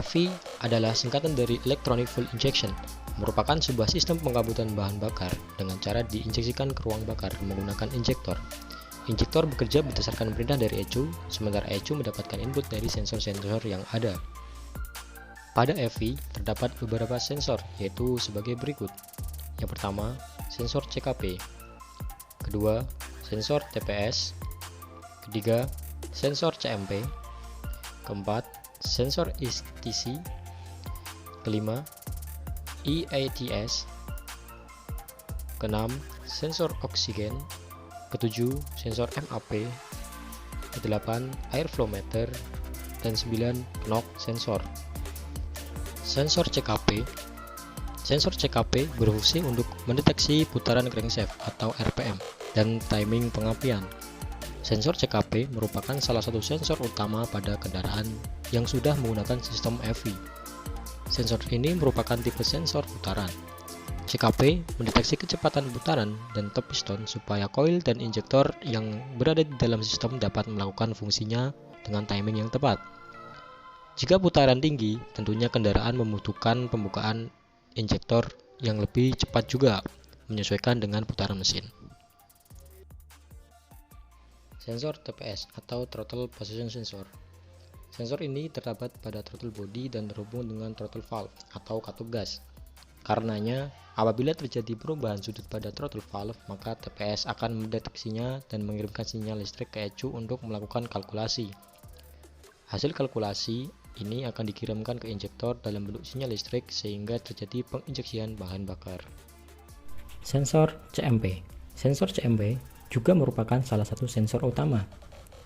EFI adalah singkatan dari Electronic Fuel Injection, merupakan sebuah sistem pengkabutan bahan bakar dengan cara diinjeksikan ke ruang bakar menggunakan injektor. Injektor bekerja berdasarkan perintah dari ECU, sementara ECU mendapatkan input dari sensor-sensor yang ada. Pada EFI terdapat beberapa sensor, yaitu sebagai berikut. Yang pertama, sensor CKP. Kedua, sensor TPS. Ketiga, sensor CMP. Keempat, sensor ETC. Kelima, EATS. Keenam, sensor oksigen. Ketujuh, sensor MAP. Kedelapan, air flow meter. Dan 9, knock sensor. Sensor CKP. Sensor CKP berfungsi untuk mendeteksi putaran crankshaft atau RPM dan timing pengapian. Sensor CKP merupakan salah satu sensor utama pada kendaraan yang sudah menggunakan sistem EFI. Sensor ini merupakan tipe sensor putaran. CKP mendeteksi kecepatan putaran dan top piston supaya koil dan injektor yang berada di dalam sistem dapat melakukan fungsinya dengan timing yang tepat. Jika putaran tinggi, tentunya kendaraan membutuhkan pembukaan injektor yang lebih cepat juga, menyesuaikan dengan putaran mesin. Sensor TPS atau Throttle Position Sensor. Sensor ini terdapat pada throttle body dan terhubung dengan throttle valve atau katup gas. Karenanya, apabila terjadi perubahan sudut pada throttle valve, maka TPS akan mendeteksinya dan mengirimkan sinyal listrik ke ECU untuk melakukan kalkulasi. Hasil kalkulasi ini akan dikirimkan ke injektor dalam bentuk sinyal listrik sehingga terjadi penginjeksian bahan bakar. Sensor CMP. Sensor CMP juga merupakan salah satu sensor utama,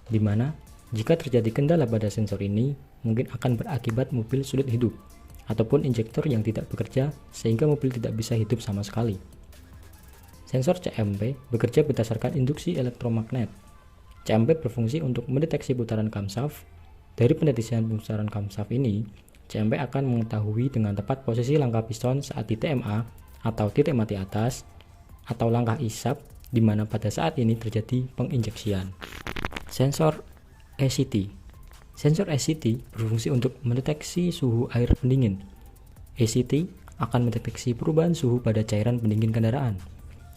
di mana jika terjadi kendala pada sensor ini, mungkin akan berakibat mobil sulit hidup, ataupun injektor yang tidak bekerja sehingga mobil tidak bisa hidup sama sekali. Sensor CMP bekerja berdasarkan induksi elektromagnet. CMP berfungsi untuk mendeteksi putaran camshaft. Dari pendeteksian putaran camshaft ini, CMP akan mengetahui dengan tepat posisi langkah piston saat di TMA atau titik mati atas, atau langkah isap di mana pada saat ini terjadi penginjeksian. Sensor ACT. Sensor ACT berfungsi untuk mendeteksi suhu air pendingin. ACT akan mendeteksi perubahan suhu pada cairan pendingin kendaraan.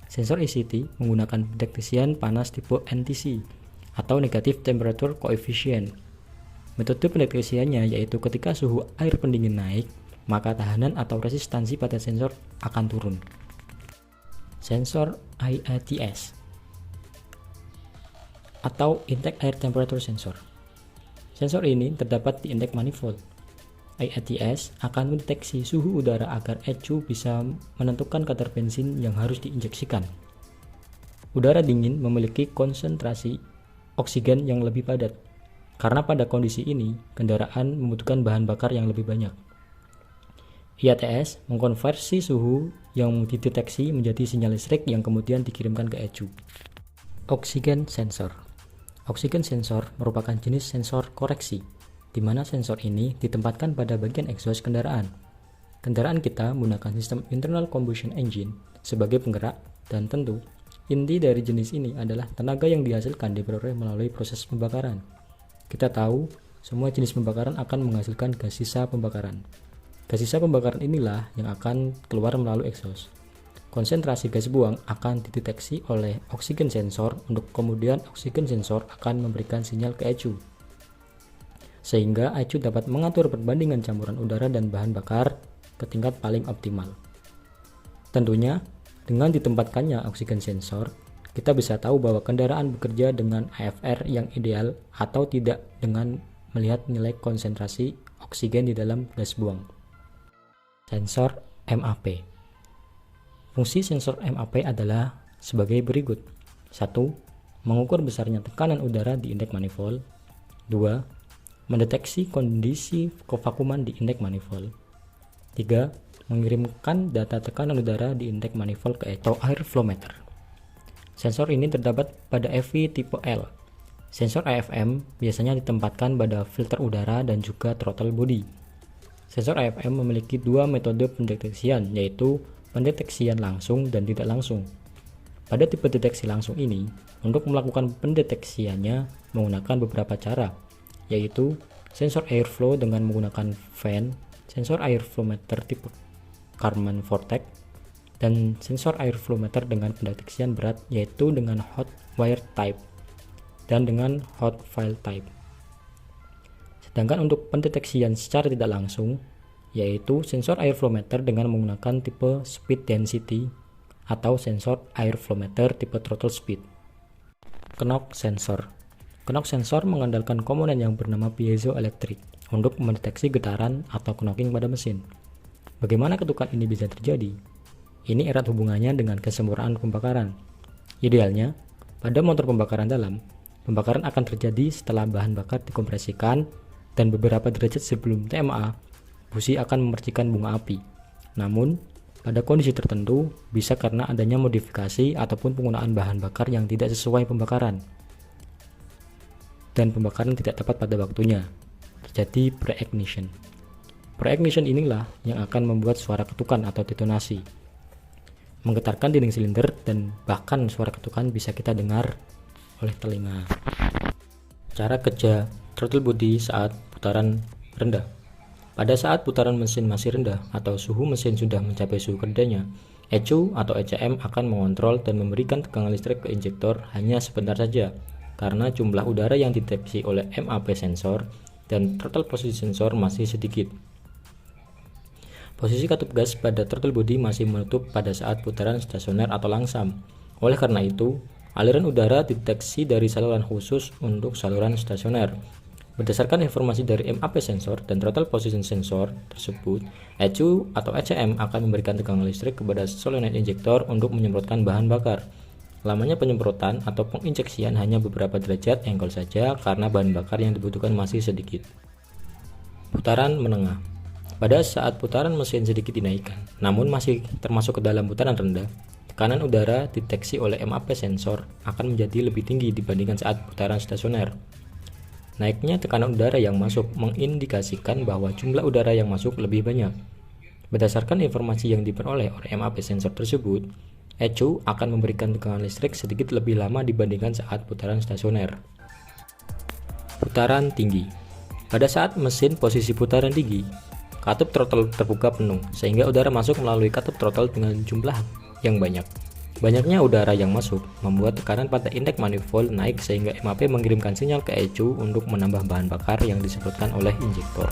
Sensor ACT menggunakan pendeteksian panas tipe NTC atau Negative Temperature Coefficient. Metode pendeteksiannya yaitu ketika suhu air pendingin naik, maka tahanan atau resistansi pada sensor akan turun. Sensor IATS atau Intake Air Temperature Sensor. Sensor ini terdapat di intake manifold. IATS akan mendeteksi suhu udara agar ECU bisa menentukan kadar bensin yang harus diinjeksikan. Udara dingin memiliki konsentrasi oksigen yang lebih padat. Karena pada kondisi ini, kendaraan membutuhkan bahan bakar yang lebih banyak. IATS mengkonversi suhu yang dideteksi menjadi sinyal listrik yang kemudian dikirimkan ke ECU. Oksigen sensor. Oksigen sensor merupakan jenis sensor koreksi, di mana sensor ini ditempatkan pada bagian exhaust kendaraan. Kendaraan kita menggunakan sistem internal combustion engine sebagai penggerak, dan tentu inti dari jenis ini adalah tenaga yang dihasilkan diperoleh melalui proses pembakaran. Kita tahu, semua jenis pembakaran akan menghasilkan gas sisa pembakaran. Gas sisa pembakaran inilah yang akan keluar melalui exhaust. Konsentrasi gas buang akan dideteksi oleh oksigen sensor untuk kemudian oksigen sensor akan memberikan sinyal ke ECU. Sehingga ECU dapat mengatur perbandingan campuran udara dan bahan bakar ke tingkat paling optimal. Tentunya, dengan ditempatkannya oksigen sensor, kita bisa tahu bahwa kendaraan bekerja dengan AFR yang ideal atau tidak dengan melihat nilai konsentrasi oksigen di dalam gas buang. Sensor MAP. Fungsi sensor MAP adalah sebagai berikut. 1. Mengukur besarnya tekanan udara di intake manifold. 2. Mendeteksi kondisi kevakuman di intake manifold. 3. Mengirimkan data tekanan udara di intake manifold ke atau air flow meter. Sensor ini terdapat pada EFI tipe L. Sensor AFM biasanya ditempatkan pada filter udara dan juga throttle body. Sensor AFM memiliki dua metode pendeteksian, yaitu pendeteksian langsung dan tidak langsung. Pada tipe deteksi langsung ini, untuk melakukan pendeteksiannya menggunakan beberapa cara, yaitu sensor airflow dengan menggunakan fan, sensor airflow meter tipe Karman Vortex, dan sensor airflow meter dengan pendeteksian berat yaitu dengan hot wire type dan dengan hot file type. Sedangkan untuk pendeteksian secara tidak langsung yaitu sensor airflow meter dengan menggunakan tipe speed density atau sensor airflow meter tipe throttle speed. Knock sensor. Knock sensor mengandalkan komponen yang bernama piezoelektrik untuk mendeteksi getaran atau knocking pada mesin. Bagaimana ketukan ini bisa terjadi? Ini erat hubungannya dengan kesempurnaan pembakaran. Idealnya, pada motor pembakaran dalam, pembakaran akan terjadi setelah bahan bakar dikompresikan dan beberapa derajat sebelum TMA, busi akan memercikan bunga api. Namun, pada kondisi tertentu, bisa karena adanya modifikasi ataupun penggunaan bahan bakar yang tidak sesuai pembakaran dan pembakaran tidak tepat pada waktunya, terjadi pre-ignition. Pre-ignition inilah yang akan membuat suara ketukan atau detonasi, menggetarkan dinding silinder, dan bahkan suara ketukan bisa kita dengar oleh telinga. Cara kerja throttle body saat putaran rendah. Pada saat putaran mesin masih rendah atau suhu mesin sudah mencapai suhu kerjanya, ECU atau ECM akan mengontrol dan memberikan tegangan listrik ke injektor hanya sebentar saja, karena jumlah udara yang dideteksi oleh MAP sensor dan throttle posisi sensor masih sedikit. Posisi katup gas pada throttle body masih menutup pada saat putaran stasioner atau langsam. Oleh karena itu, aliran udara dideteksi dari saluran khusus untuk saluran stasioner. Berdasarkan informasi dari MAP sensor dan throttle position sensor tersebut, ECU atau ECM akan memberikan tegangan listrik kepada solenoid injektor untuk menyemprotkan bahan bakar. Lamanya penyemprotan atau penginjeksian hanya beberapa derajat angle saja karena bahan bakar yang dibutuhkan masih sedikit. Putaran menengah. Pada saat putaran mesin sedikit dinaikkan, namun masih termasuk ke dalam putaran rendah, tekanan udara dideteksi oleh MAP sensor akan menjadi lebih tinggi dibandingkan saat putaran stasioner. Naiknya tekanan udara yang masuk mengindikasikan bahwa jumlah udara yang masuk lebih banyak. Berdasarkan informasi yang diperoleh oleh MAP sensor tersebut, ECU akan memberikan tegangan listrik sedikit lebih lama dibandingkan saat putaran stasioner. Putaran tinggi. Pada saat mesin posisi putaran tinggi, katup throttle terbuka penuh sehingga udara masuk melalui katup throttle dengan jumlah yang banyak. Banyaknya udara yang masuk membuat tekanan pada intake manifold naik sehingga MAP mengirimkan sinyal ke ECU untuk menambah bahan bakar yang disemprotkan oleh injektor.